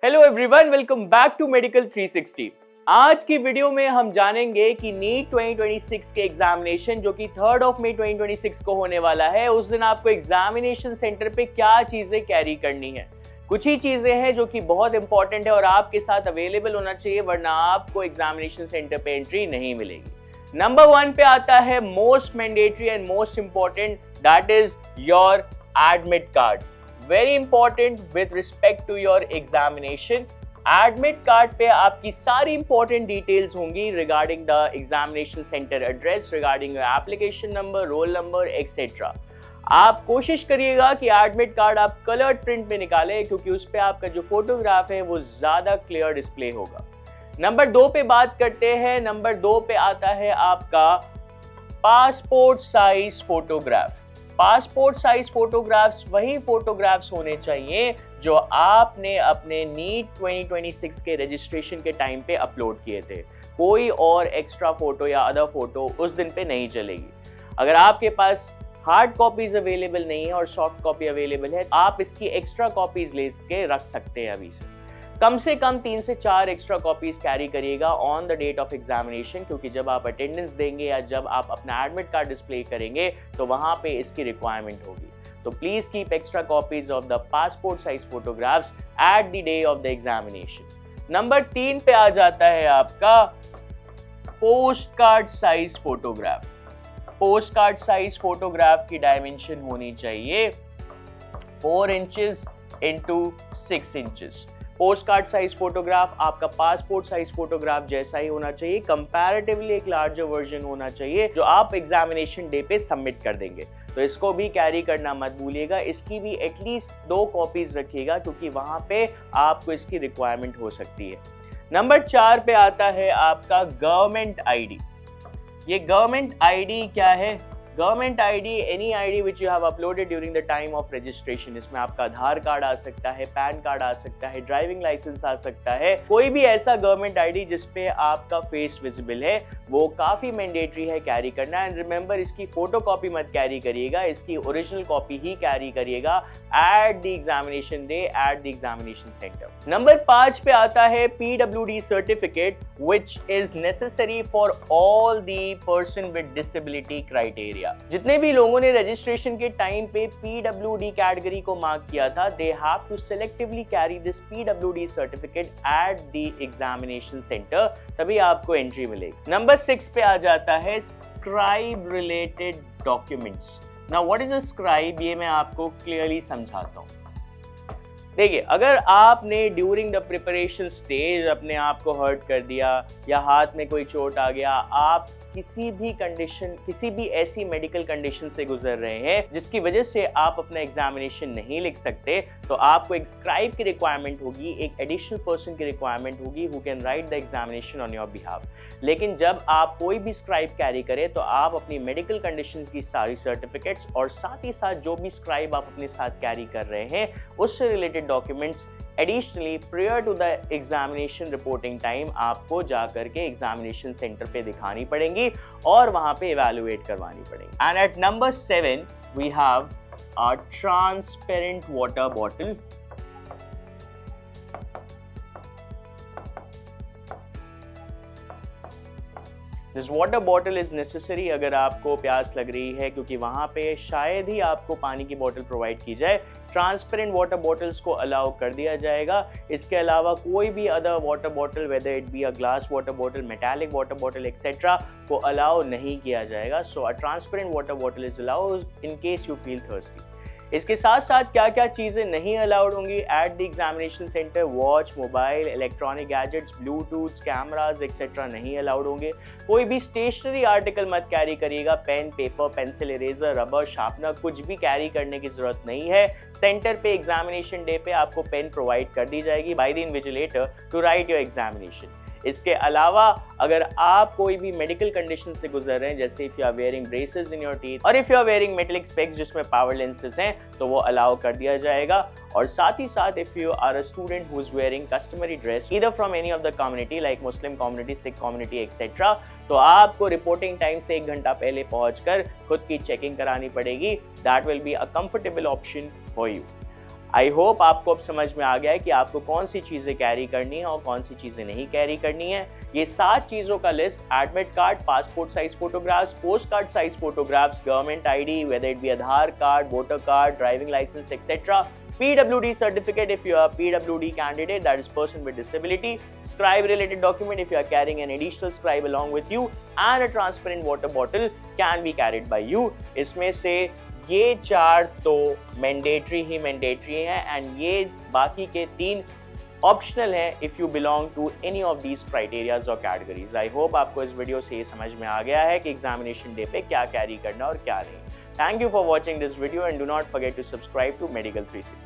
Hello everyone, welcome back to medical 360। आज की video में हम जानेंगे कि नीट 2026 के एग्जामिनेशन जो कि 3 मई 2026 को होने वाला है, उस दिन आपको एग्जामिनेशन सेंटर पे क्या चीजें कैरी करनी है। कुछ ही चीजें हैं जो कि बहुत इंपॉर्टेंट है और आपके साथ अवेलेबल होना चाहिए, वरना आपको एग्जामिनेशन सेंटर पे एंट्री नहीं मिलेगी। नंबर 1 पे आता है most mandatory and most important, that is your admit card. Very important with respect to your examination. Admit card पे आपकी सारी इंपॉर्टेंट डिटेल्स होंगी regarding the examination centre address, regarding your application number, roll number etcetera. आप कोशिश करिएगा कि admit card आप coloured print में निकालें, क्योंकि उस पे आपका जो फोटोग्राफ है वो ज्यादा क्लियर डिस्प्ले होगा। नंबर 2 पे बात करते हैं। नंबर 2 पे आता है आपका passport size photograph. Passport size photographs वही फोटोग्राफ्स होने चाहिए जो आपने अपने नीट 2026 के रजिस्ट्रेशन के टाइम पे अपलोड किए थे। कोई और एक्स्ट्रा फोटो या अदर फोटो उस दिन पे नहीं चलेगी। अगर आपके पास हार्ड कॉपीज अवेलेबल नहीं है और सॉफ्ट कॉपी अवेलेबल है, आप इसकी एक्स्ट्रा कॉपीज लेके रख सकते हैं। अभी से कम 3 से 4 एक्स्ट्रा कॉपीज कैरी करिएगा on the date of examination, क्योंकि जब आप अटेंडेंस देंगे या जब आप अपना एडमिट कार्ड डिस्प्ले करेंगे तो वहां पे इसकी रिक्वायरमेंट होगी। तो please keep extra copies of the passport size photographs at the day of the examination. Number 3 पे आ जाता है आपका post card size photograph. Post card size photograph की डायमेंशन होनी चाहिए 4 inches into 6 inches. Post card size photograph आपका passport size photograph जैसा ही होना चाहिए। कंपैरेटिवली एक लार्जर वर्जन होना चाहिए जो आप एग्जामिनेशन डे पे सबमिट कर देंगे। तो इसको भी कैरी करना मत भूलिएगा। इसकी भी एटलीस्ट 2 कॉपीज रखिएगा, क्योंकि वहां पे आपको इसकी रिक्वायरमेंट हो सकती है। नंबर 4 पे आता है आपका गवर्नमेंट आईडी। ये गवर्नमेंट आईडी क्या है? Government ID, any ID which you have uploaded during the time of registration. इसमें आपका आधार कार्ड आ सकता है, पैन कार्ड आ सकता है, ड्राइविंग लाइसेंस आ सकता है। कोई भी ऐसा गवर्नमेंट आईडी जिसपे आपका फेस विजिबल है, वो काफी मैंडेटरी है कैरी करना। एंड रिमेंबर, इसकी फोटो कॉपी मत कैरी करिएगा, इसकी ओरिजिनल कॉपी ही कैरी करिएगा eight the examination day at the examination centre. Number 5 पे आता है PWD certificate, which is necessary for all the person with disability criteria. जितने भी लोगों ने रजिस्ट्रेशन के टाइम पे PWD कैटेगरी को मार्क किया था, they have to selectively carry this PWD certificate at the examination centre, तभी आपको एंट्री मिलेगी। नंबर 6 पे आ जाता है scribe related documents. Now what is a scribe, ये मैं आपको क्लियरली समझाता हूँ। देखिए, अगर आपने ड्यूरिंग द प्रिपरेशन स्टेज अपने आप को हर्ट कर दिया या हाथ में कोई चोट आ गया, आप किसी भी ऐसी मेडिकल कंडीशन से गुजर रहे हैं जिसकी वजह से आप अपना एग्जामिनेशन नहीं लिख सकते, तो आपको एक स्क्राइब की रिक्वायरमेंट होगी, एक एडिशनल पर्सन की रिक्वायरमेंट होगी who can write the examination on your behalf. लेकिन जब आप कोई भी स्क्राइब कैरी करें तो आप अपनी मेडिकल कंडीशन की सारी सर्टिफिकेट्स और साथ ही साथ जो भी स्क्राइब आप अपने साथ कैरी कर रहे हैं उससे related documents additionally prior to the examination reporting time आपको जाकर के एग्जामिनेशन सेंटर पे दिखानी पड़ेंगी और वहां पे इवैल्यूएट करवानी पड़ेंगी। And at number 7 we have a transparent water bottle. This water bottle is necessary अगर आपको प्यास लग रही है, क्योंकि वहां पे शायद ही आपको पानी की बोतल प्रोवाइड की जाए। ट्रांसपेरेंट वाटर बॉटल्स को अलाउ कर दिया जाएगा। इसके अलावा कोई भी other water bottle, whether it be a glass water bottle, metallic water bottle etcetera, को अलाउ नहीं किया जाएगा। So a transparent water bottle is allowed in case you feel thirsty. इसके साथ साथ क्या क्या चीजें नहीं अलाउड होंगी at the examination centre? Watch, mobile, electronic gadgets, Bluetooth, cameras etcetera नहीं अलाउड होंगे। कोई भी स्टेशनरी आर्टिकल मत कैरी करिएगा। Pen, paper, pencil, eraser, rubber, sharpener, कुछ भी कैरी करने की जरूरत नहीं है। सेंटर पे एग्जामिनेशन डे पे आपको पेन प्रोवाइड कर दी जाएगी by the invigilator to write your examination. इसके अलावा अगर आप कोई भी मेडिकल कंडीशन से गुजर रहे हैं, जैसे if you are wearing braces in your teeth और if you are wearing metallic specs जिसमें पावर लेंसेज हैं, तो वो अलाउ कर दिया जाएगा। और साथ ही साथ if you are a student who is wearing customary dress either from any of the community like Muslim community, Sikh community etcetera, तो आपको रिपोर्टिंग टाइम से 1 घंटा पहले पहुंचकर खुद की चेकिंग करानी पड़ेगी। That will be a comfortable option for you. I hope आपको अब समझ में आ गया है कि आपको कौन सी चीज़ें कैरी करनी है और कौन सी चीज़ें नहीं कैरी करनी है। ये 7 चीज़ों का list admit card, passport size photographs, post card size photographs, government ID, whether it be Aadhaar card, voter card, driving licence etcetera, PWD certificate if you are a PWD candidate, that is person with disability, scribe related document if you are carrying an additional scribe along with you, and a transparent water bottle can be carried by you. इसमें से ये 4 तो mandatory ही mandatory हैं and ये बाकी के 3 optional है if you belong to any of these criterias और कैटेगरीज। आई होप आपको इस वीडियो से ये समझ में आ गया है कि एग्जामिनेशन डे पे क्या कैरी करना और क्या नहीं। Thank you for watching this video and do not forget to subscribe to Medical 360.